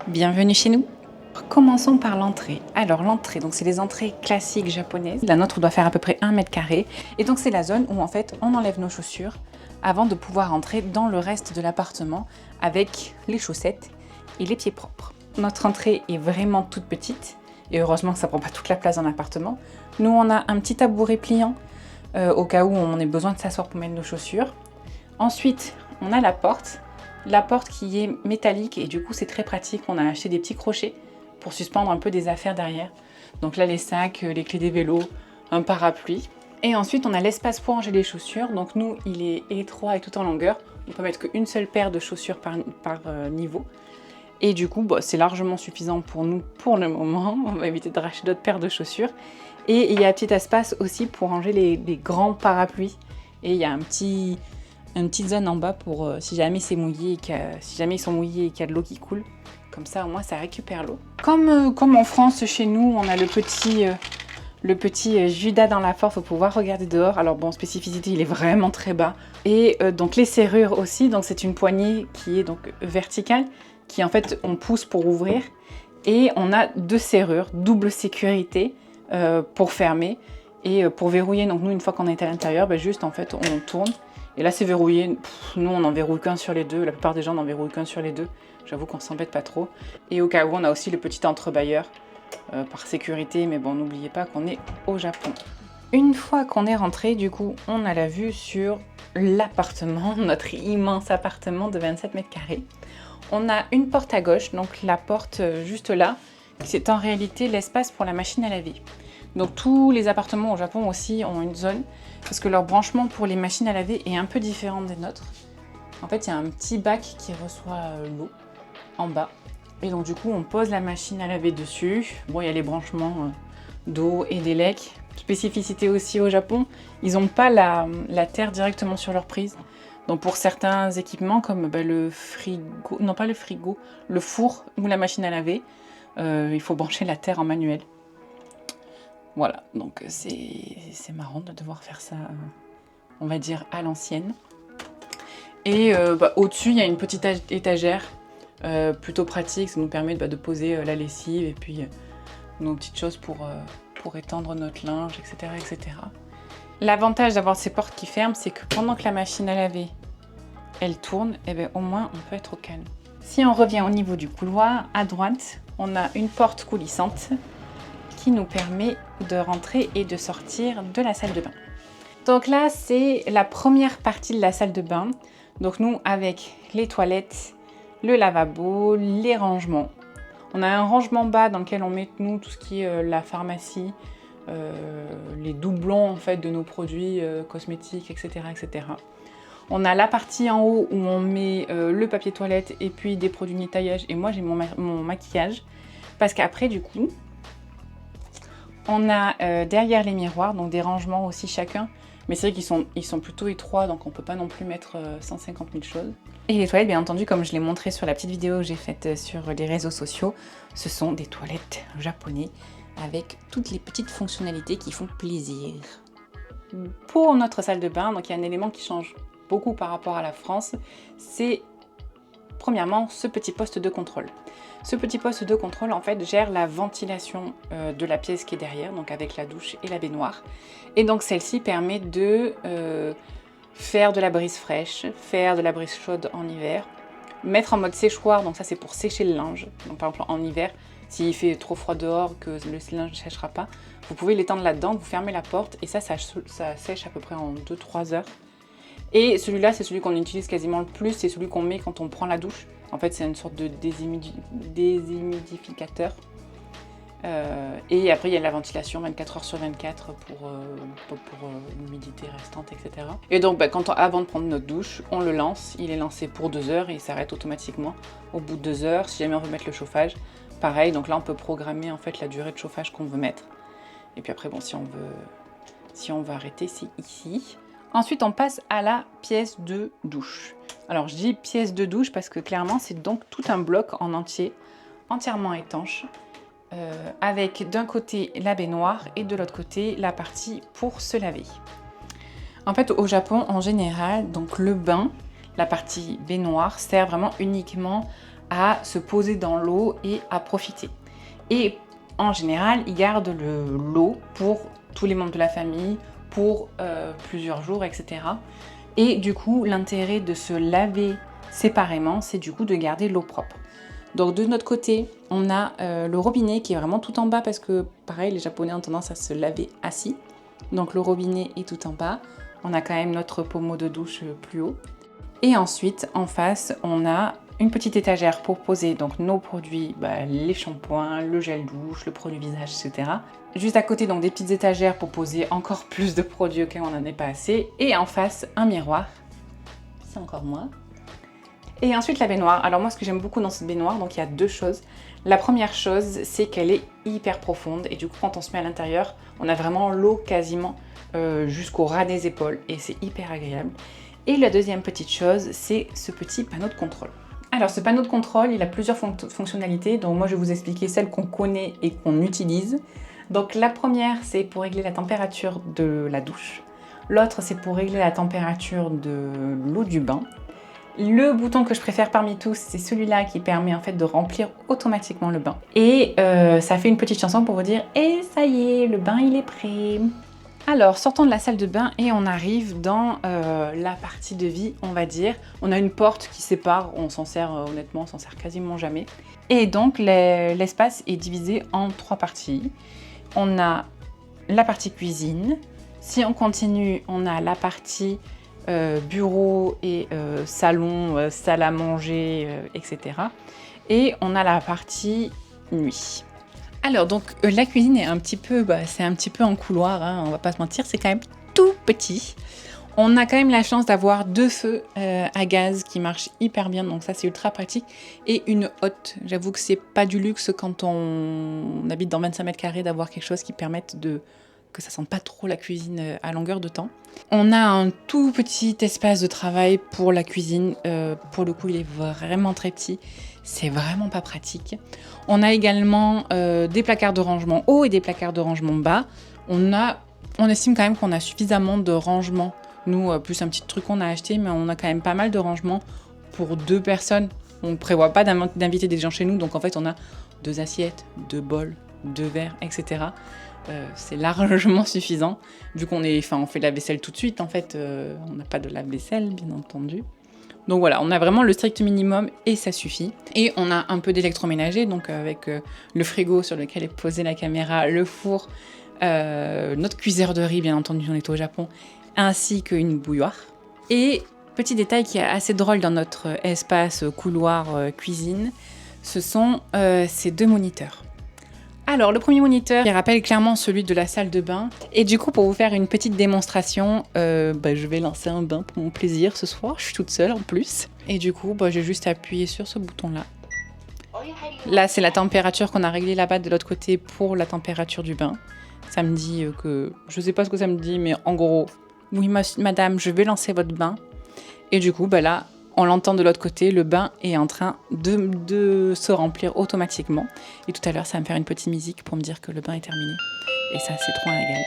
Bienvenue chez nous. Commençons par l'entrée. Alors l'entrée, donc c'est les entrées classiques japonaises. La nôtre doit faire à peu près 1 mètre carré. Et donc c'est la zone où en fait on enlève nos chaussures avant de pouvoir entrer dans le reste de l'appartement avec les chaussettes et les pieds propres. Notre entrée est vraiment toute petite et heureusement que ça prend pas toute la place dans l'appartement. Nous on a un petit tabouret pliant au cas où on ait besoin de s'asseoir pour mettre nos chaussures. Ensuite on a la porte qui est métallique et du coup c'est très pratique. On a acheté des petits crochets pour suspendre un peu des affaires derrière. Donc là les sacs, les clés des vélos, un parapluie. Et ensuite on a l'espace pour ranger les chaussures. Donc nous il est étroit et tout en longueur. On peut mettre qu'une seule paire de chaussures par niveau. Et du coup c'est largement suffisant pour nous pour le moment. On va éviter de racheter d'autres paires de chaussures. Et il y a un petit espace aussi pour ranger les grands parapluies. Et il y a une petite zone en bas pour si jamais c'est mouillé, si jamais ils sont mouillés et qu'il y a de l'eau qui coule. Comme ça, au moins, ça récupère l'eau. Comme en France, chez nous, on a le petit Judas dans la porte pour pouvoir regarder dehors. Alors bon, spécificité, il est vraiment très bas. Et donc les serrures aussi. Donc c'est une poignée qui est donc verticale, qui en fait on pousse pour ouvrir. Et on a 2 serrures, double sécurité pour fermer et pour verrouiller. Donc nous, une fois qu'on est à l'intérieur, juste en fait on tourne. Et là c'est verrouillé. Nous on n'en verrouille qu'un sur les deux. La plupart des gens n'en verrouillent qu'un sur les deux. J'avoue qu'on s'embête pas trop. Et au cas où, on a aussi le petit entrebâilleur par sécurité. Mais bon, n'oubliez pas qu'on est au Japon. Une fois qu'on est rentré, du coup, on a la vue sur l'appartement, notre immense appartement de 27 mètres carrés. On a une porte à gauche, donc la porte juste là, c'est en réalité l'espace pour la machine à laver. Donc tous les appartements au Japon aussi ont une zone, parce que leur branchement pour les machines à laver est un peu différent des nôtres. En fait, il y a un petit bac qui reçoit l'eau en bas. Et donc du coup, on pose la machine à laver dessus. Bon, il y a les branchements d'eau et d'élec. Spécificité aussi au Japon, ils n'ont pas la terre directement sur leur prise. Donc pour certains équipements comme le frigo, non pas le frigo, le four ou la machine à laver, il faut brancher la terre en manuel. Voilà, donc c'est marrant de devoir faire ça, on va dire, à l'ancienne. Et au-dessus, il y a une petite étagère plutôt pratique. Ça nous permet de poser la lessive et puis nos petites choses pour étendre notre linge, etc. etc. L'avantage d'avoir ces portes qui ferment, c'est que pendant que la machine à laver, elle tourne, au moins on peut être au calme. Si on revient au niveau du couloir, à droite, on a une porte coulissante qui nous permet de rentrer et de sortir de la salle de bain. Donc là, c'est la première partie de la salle de bain. Donc nous, avec les toilettes, le lavabo, les rangements. On a un rangement bas dans lequel on met nous tout ce qui est la pharmacie, les doublons en fait de nos produits cosmétiques, etc., etc. On a la partie en haut où on met le papier toilette et puis des produits de nettoyage. Et moi, j'ai mon maquillage. Parce qu'après, du coup, on a derrière les miroirs, donc des rangements aussi chacun. Mais c'est vrai qu'ils sont plutôt étroits, donc on ne peut pas non plus mettre 150 000 choses. Et les toilettes, bien entendu, comme je l'ai montré sur la petite vidéo que j'ai faite sur les réseaux sociaux, ce sont des toilettes japonaises avec toutes les petites fonctionnalités qui font plaisir. Pour notre salle de bain, donc il y a un élément qui change beaucoup par rapport à la France, c'est premièrement ce petit poste de contrôle. Ce petit poste de contrôle en fait gère la ventilation de la pièce qui est derrière, donc avec la douche et la baignoire. Et donc celle-ci permet de faire de la brise fraîche, faire de la brise chaude en hiver, mettre en mode séchoir, donc ça c'est pour sécher le linge. Donc par exemple en hiver, s'il fait trop froid dehors, que le linge ne séchera pas, vous pouvez l'étendre là-dedans, vous fermez la porte et ça sèche à peu près en 2-3 heures. Et celui-là, c'est celui qu'on utilise quasiment le plus, c'est celui qu'on met quand on prend la douche. En fait, c'est une sorte de déshumidificateur. Et après, il y a la ventilation 24 heures sur 24 pour l'humidité restante, etc. Et donc, avant de prendre notre douche, on le lance. Il est lancé pour 2 heures et il s'arrête automatiquement au bout de 2 heures. Si jamais on veut mettre le chauffage, pareil. Donc là, on peut programmer en fait la durée de chauffage qu'on veut mettre. Et puis après, bon, si on veut arrêter, c'est ici. Ensuite, on passe à la pièce de douche. Alors, je dis pièce de douche parce que clairement, c'est donc tout un bloc en entier, entièrement étanche, avec d'un côté la baignoire et de l'autre côté la partie pour se laver. En fait, au Japon, en général, donc le bain, la partie baignoire, sert vraiment uniquement à se poser dans l'eau et à profiter. Et en général, ils gardent l'eau pour tous les membres de la famille, pour plusieurs jours, etc. Et du coup, l'intérêt de se laver séparément, c'est du coup de garder l'eau propre. Donc de notre côté, on a le robinet qui est vraiment tout en bas parce que pareil, les Japonais ont tendance à se laver assis. Donc le robinet est tout en bas. On a quand même notre pommeau de douche plus haut. Et ensuite, en face, on a une petite étagère pour poser donc nos produits, les shampoings, le gel douche, le produit visage, etc. Juste à côté, donc des petites étagères pour poser encore plus de produits auxquels on n'en est pas assez. Et en face, un miroir. C'est encore moi. Et ensuite la baignoire. Alors moi ce que j'aime beaucoup dans cette baignoire, donc il y a deux choses. La première chose, c'est qu'elle est hyper profonde et du coup quand on se met à l'intérieur, on a vraiment l'eau quasiment jusqu'au ras des épaules et c'est hyper agréable. Et la deuxième petite chose, c'est ce petit panneau de contrôle. Alors ce panneau de contrôle, il a plusieurs fonctionnalités, donc moi je vais vous expliquer celles qu'on connaît et qu'on utilise. Donc la première, c'est pour régler la température de la douche. L'autre, c'est pour régler la température de l'eau du bain. Le bouton que je préfère parmi tous, c'est celui-là qui permet en fait de remplir automatiquement le bain. Et ça fait une petite chanson pour vous dire « Et ça y est, le bain il est prêt !» Alors, sortons de la salle de bain et on arrive dans la partie de vie, on va dire. On a une porte qui sépare, on s'en sert honnêtement, on s'en sert quasiment jamais. Et donc, l'espace est divisé en trois parties. On a la partie cuisine. Si on continue, on a la partie bureau et salon, salle à manger, etc. Et on a la partie nuit. Alors donc la cuisine est un petit peu, c'est un petit peu en couloir, hein, on va pas se mentir, c'est quand même tout petit. On a quand même la chance d'avoir deux feux à gaz qui marchent hyper bien, donc ça c'est ultra pratique. Et une hotte, j'avoue que c'est pas du luxe quand on habite dans 25 mètres carrés d'avoir quelque chose qui permette que ça sente pas trop la cuisine à longueur de temps. On a un tout petit espace de travail pour la cuisine. Pour le coup, il est vraiment très petit. C'est vraiment pas pratique. On a également des placards de rangement haut et des placards de rangement bas. On estime quand même qu'on a suffisamment de rangement. Nous, plus un petit truc qu'on a acheté, mais on a quand même pas mal de rangement pour deux personnes. On ne prévoit pas d'inviter des gens chez nous, donc en fait, on a 2 assiettes, 2 bols, 2 verres, etc. C'est largement suffisant, vu qu'on fait la vaisselle tout de suite, en fait, on n'a pas de lave-vaisselle, bien entendu. Donc voilà, on a vraiment le strict minimum et ça suffit. Et on a un peu d'électroménager, donc avec le frigo sur lequel est posée la caméra, le four, notre cuiseur de riz, bien entendu, on est au Japon, ainsi qu'une bouilloire. Et petit détail qui est assez drôle dans notre espace couloir cuisine, ce sont ces 2 moniteurs. Alors, le premier moniteur, il rappelle clairement celui de la salle de bain. Et du coup, pour vous faire une petite démonstration, je vais lancer un bain pour mon plaisir ce soir. Je suis toute seule en plus. Et du coup, j'ai juste appuyé sur ce bouton-là. Là, c'est la température qu'on a réglée là-bas de l'autre côté pour la température du bain. Ça me dit que... Je sais pas ce que ça me dit, mais en gros... Oui, madame, je vais lancer votre bain. Et du coup, là... On l'entend de l'autre côté, le bain est en train de se remplir automatiquement. Et tout à l'heure, ça va me faire une petite musique pour me dire que le bain est terminé. Et ça, c'est trop un régal.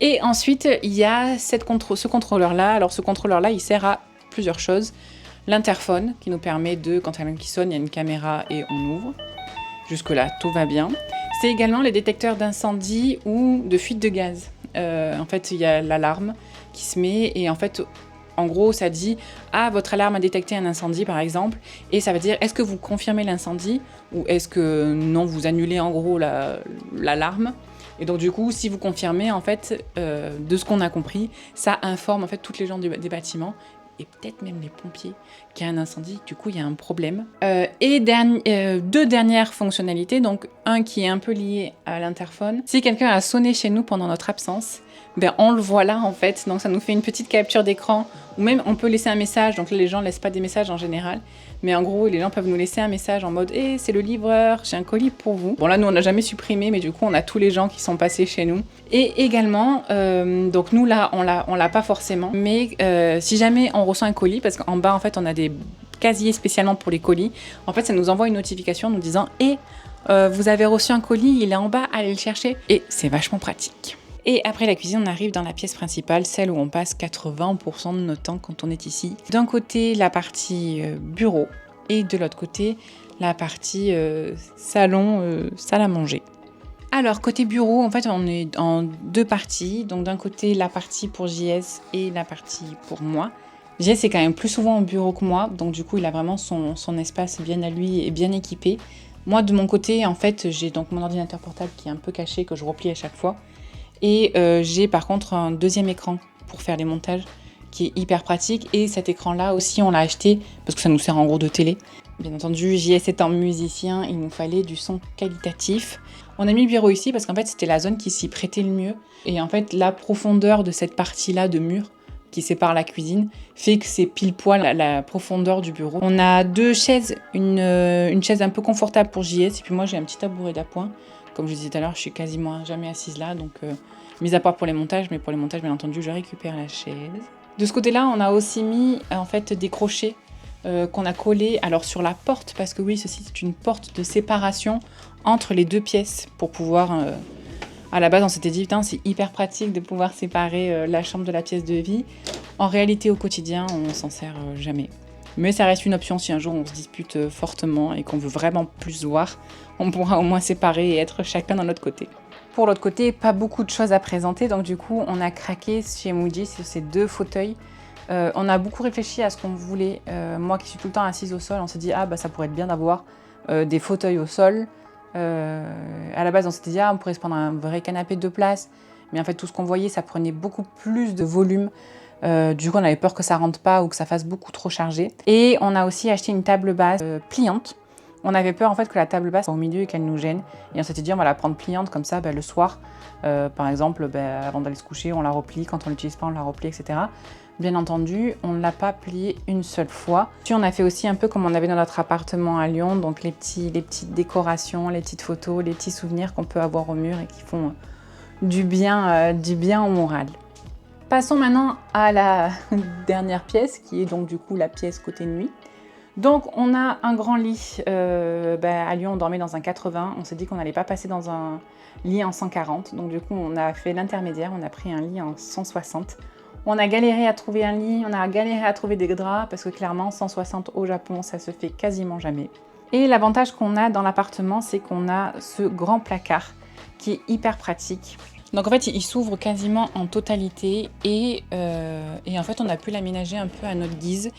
Et ensuite, il y a ce contrôleur-là. Alors, ce contrôleur-là, il sert à plusieurs choses. L'interphone, qui nous permet quand il y en a un qui sonne, il y a une caméra et on ouvre. Jusque-là, tout va bien. C'est également les détecteurs d'incendie ou de fuite de gaz. En fait, il y a l'alarme qui se met et en fait, en gros, ça dit « Ah, votre alarme a détecté un incendie, par exemple. » Et ça veut dire « Est-ce que vous confirmez l'incendie ou est-ce que non, vous annulez en gros l'alarme ?» Et donc, du coup, si vous confirmez, en fait, de ce qu'on a compris, ça informe en fait toutes les gens des bâtiments et peut-être même les pompiers, qu'il y a un incendie, du coup il y a un problème. Et 2 dernières fonctionnalités, donc un qui est un peu lié à l'interphone. Si quelqu'un a sonné chez nous pendant notre absence, on le voit là en fait, donc ça nous fait une petite capture d'écran, ou même on peut laisser un message, donc là les gens laissent pas des messages en général, mais en gros les gens peuvent nous laisser un message en mode « Hey, c'est le livreur, j'ai un colis pour vous ». Bon là nous on n'a jamais supprimé, mais du coup on a tous les gens qui sont passés chez nous. Et également, donc nous là on l'a pas forcément, mais si jamais on reçoit un colis, parce qu'en bas en fait on a des casiers spécialement pour les colis, en fait ça nous envoie une notification nous disant « Et Vous avez reçu un colis, il est en bas, allez le chercher. Et c'est vachement pratique. Et après la cuisine, on arrive dans la pièce principale, celle où on passe 80% de notre temps quand on est ici. D'un côté, la partie bureau et de l'autre côté, la partie salon, salle à manger. Alors, côté bureau, en fait, on est en deux parties. Donc, d'un côté, la partie pour JS et la partie pour moi. JS est quand même plus souvent au bureau que moi. Donc, du coup, il a vraiment son espace bien à lui et bien équipé. Moi, de mon côté, en fait, j'ai donc mon ordinateur portable qui est un peu caché, que je replie à chaque fois. Et j'ai par contre un deuxième écran pour faire les montages qui est hyper pratique. Et cet écran-là aussi, on l'a acheté parce que ça nous sert en gros de télé. Bien entendu, JS étant musicien, il nous fallait du son qualitatif. On a mis le bureau ici parce qu'en fait, c'était la zone qui s'y prêtait le mieux. Et en fait, la profondeur de cette partie-là de mur qui sépare la cuisine fait que c'est pile poil la profondeur du bureau. On a deux chaises, une chaise un peu confortable pour JS et puis moi j'ai un petit tabouret d'appoint. Comme je disais tout à l'heure, je suis quasiment jamais assise là, donc mis à part pour les montages, mais pour les montages, bien entendu, je récupère la chaise. De ce côté-là, on a aussi mis en fait des crochets qu'on a collés alors sur la porte, parce que oui, ceci c'est une porte de séparation entre les deux pièces pour pouvoir. À la base, on s'était dit, putain, c'est hyper pratique de pouvoir séparer la chambre de la pièce de vie. En réalité, au quotidien, on s'en sert jamais. Mais ça reste une option si un jour on se dispute fortement et qu'on veut vraiment plus voir, on pourra au moins séparer et être chacun dans notre côté. Pour l'autre côté, pas beaucoup de choses à présenter, donc du coup on a craqué chez Muji sur ces deux fauteuils. On a beaucoup réfléchi à ce qu'on voulait. Moi qui suis tout le temps assise au sol, on s'est dit ah bah ça pourrait être bien d'avoir des fauteuils au sol. À la base on s'était dit ah on pourrait se prendre un vrai canapé de 2 places, mais en fait tout ce qu'on voyait ça prenait beaucoup plus de volume. Du coup, on avait peur que ça rentre pas ou que ça fasse beaucoup trop chargé. Et on a aussi acheté une table basse pliante. On avait peur en fait que la table basse soit au milieu et qu'elle nous gêne. Et on s'était dit on va la prendre pliante comme ça, le soir, par exemple, avant d'aller se coucher, on la replie. Quand on l'utilise pas, on la replie, etc. Bien entendu, on ne l'a pas pliée une seule fois. Puis on a fait aussi un peu comme on avait dans notre appartement à Lyon, donc les petites décorations, les petites photos, les petits souvenirs qu'on peut avoir au mur et qui font du bien au moral. Passons maintenant à la dernière pièce, qui est donc du coup la pièce côté nuit. Donc on a un grand lit, à Lyon on dormait dans un 80, on s'est dit qu'on n'allait pas passer dans un lit en 140, donc du coup on a fait l'intermédiaire, on a pris un lit en 160. On a galéré à trouver un lit, on a galéré à trouver des draps, parce que clairement 160 au Japon ça se fait quasiment jamais. Et l'avantage qu'on a dans l'appartement, c'est qu'on a ce grand placard qui est hyper pratique. Donc en fait, il s'ouvre quasiment en totalité et en fait, on a pu l'aménager un peu à notre guise.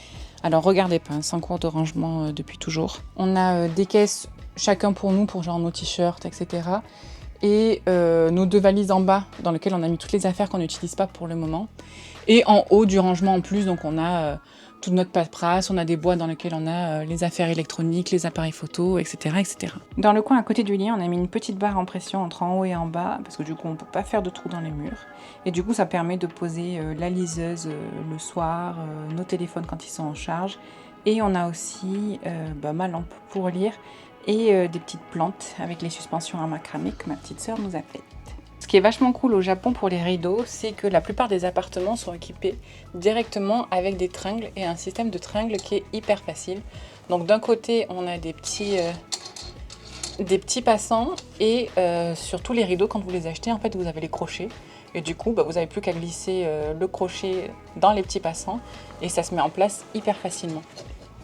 Alors regardez pas, sans cours de rangement depuis toujours. On a des caisses chacun pour nous, pour genre nos t-shirts, etc. Et nos 2 valises en bas, dans lesquelles on a mis toutes les affaires qu'on n'utilise pas pour le moment. Et en haut du rangement en plus, donc on a toute notre paperasse, on a des boîtes dans lesquelles on a les affaires électroniques, les appareils photo, etc., etc. Dans le coin à côté du lit, on a mis une petite barre en pression entre en haut et en bas, parce que du coup on ne peut pas faire de trous dans les murs. Et du coup ça permet de poser la liseuse le soir, nos téléphones quand ils sont en charge. Et on a aussi ma lampe pour lire et des petites plantes avec les suspensions à macramé que ma petite sœur nous a faites. Ce qui est vachement cool au Japon pour les rideaux, c'est que la plupart des appartements sont équipés directement avec des tringles et un système de tringles qui est hyper facile. Donc d'un côté, on a des petits passants et sur tous les rideaux, quand vous les achetez, en fait, vous avez les crochets. Et du coup, vous n'avez plus qu'à glisser le crochet dans les petits passants et ça se met en place hyper facilement.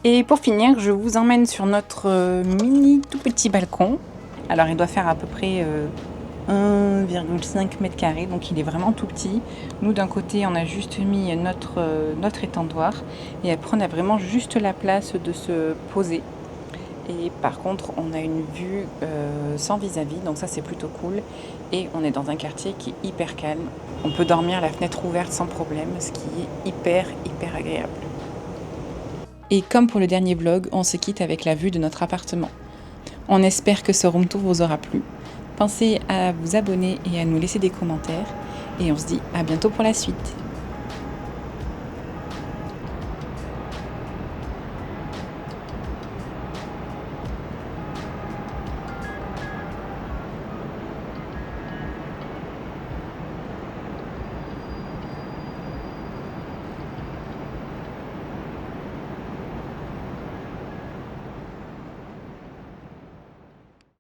Et pour finir, je vous emmène sur notre mini tout petit balcon. Alors il doit faire à peu près 1,5 m², donc il est vraiment tout petit. Nous d'un côté on a juste mis notre étendoir et après on a vraiment juste la place de se poser. Et par contre on a une vue sans vis-à-vis, donc ça c'est plutôt cool. Et on est dans un quartier qui est hyper calme. On peut dormir la fenêtre ouverte sans problème, ce qui est hyper agréable. Et comme pour le dernier vlog, on se quitte avec la vue de notre appartement. On espère que ce room tour vous aura plu. Pensez à vous abonner et à nous laisser des commentaires. Et on se dit à bientôt pour la suite.